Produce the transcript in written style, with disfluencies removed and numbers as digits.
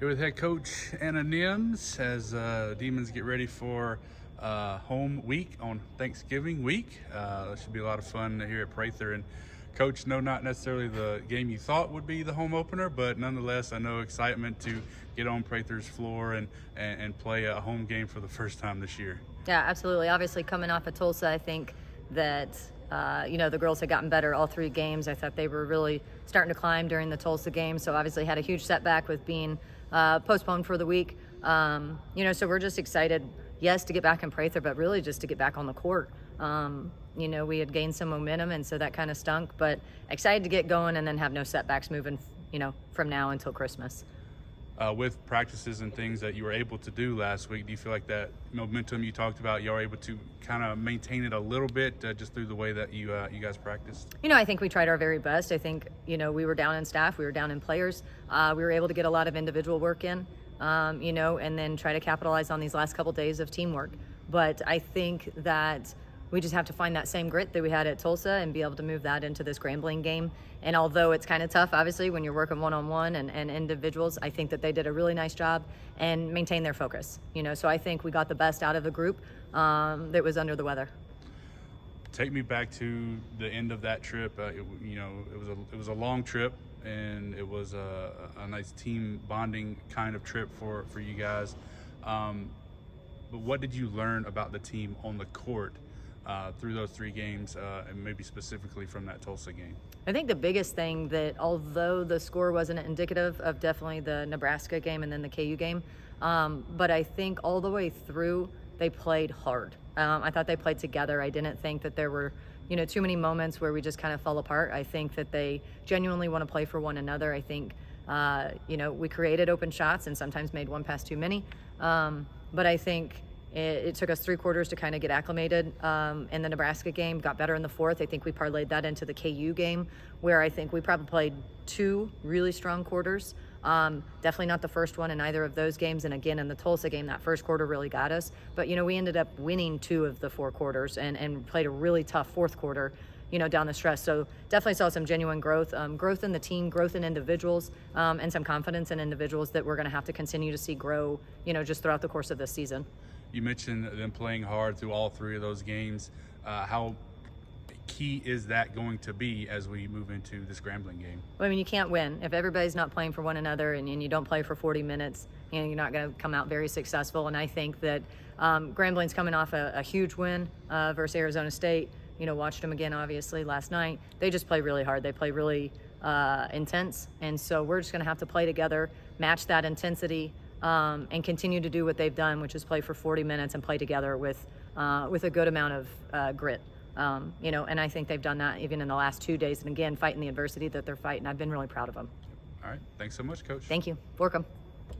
Here with head coach Anna Nimz as Demons get ready for home week on Thanksgiving week. It should be a lot of fun here at Prather. And Coach, no, not necessarily the game you thought would be the home opener, but nonetheless, I know excitement to get on Prather's floor and play a home game for the first time this year. Yeah, absolutely. Obviously, coming off of Tulsa, I think that the girls had gotten better all three games. I thought they were really starting to climb during the Tulsa game, so obviously had a huge setback with being postponed for the week. So we're just excited, yes, to get back in Prather, but really just to get back on the court. We had gained some momentum, and so that kind of stunk, but excited to get going and then have no setbacks moving, from now until Christmas. With practices and things that you were able to do last week, do you feel like that momentum you talked about, you were able to kind of maintain it a little bit just through the way that you guys practiced? I think we tried our very best. I think, we were down in staff, we were down in players. We were able to get a lot of individual work in, and then try to capitalize on these last couple days of teamwork. But I think that we just have to find that same grit that we had at Tulsa and be able to move that into this Grambling game. And although it's kind of tough, obviously, when you're working one-on-one and individuals, I think that they did a really nice job and maintained their focus. So I think we got the best out of the group that was under the weather. Take me back to the end of that trip. It was a long trip, and it was a nice team bonding kind of trip for you guys. But what did you learn about the team on the court through those three games, and maybe specifically from that Tulsa game? I think the biggest thing that, although the score wasn't indicative of definitely the Nebraska game and then the KU game, but I think all the way through they played hard. I thought they played together. I didn't think that there were too many moments where we just kind of fell apart. I think that they genuinely want to play for one another. I think we created open shots and sometimes made one pass too many, but I think it took us 3 quarters to kind of get acclimated in the Nebraska game, got better in the fourth. I think we parlayed that into the KU game, where I think we probably played 2 really strong quarters. Definitely not the first one in either of those games. And again, in the Tulsa game, that first quarter really got us. But, we ended up winning 2 of the 4 quarters and played a really tough fourth quarter, down the stretch. So definitely saw some genuine growth, growth in the team, growth in individuals, and some confidence in individuals that we're going to have to continue to see grow, just throughout the course of this season. You mentioned them playing hard through all 3 of those games. How key is that going to be as we move into this Grambling game? Well, you can't win. If everybody's not playing for one another and you don't play for 40 minutes, you're not going to come out very successful. And I think that Grambling's coming off a huge win versus Arizona State. Watched them again, obviously, last night. They just play really hard. They play really intense. And so we're just going to have to play together, match that intensity, and continue to do what they've done, which is play for 40 minutes and play together with a good amount of grit. And I think they've done that even in the last 2 days. And again, fighting the adversity that they're fighting. I've been really proud of them. All right. Thanks so much, Coach. Thank you. Work 'em.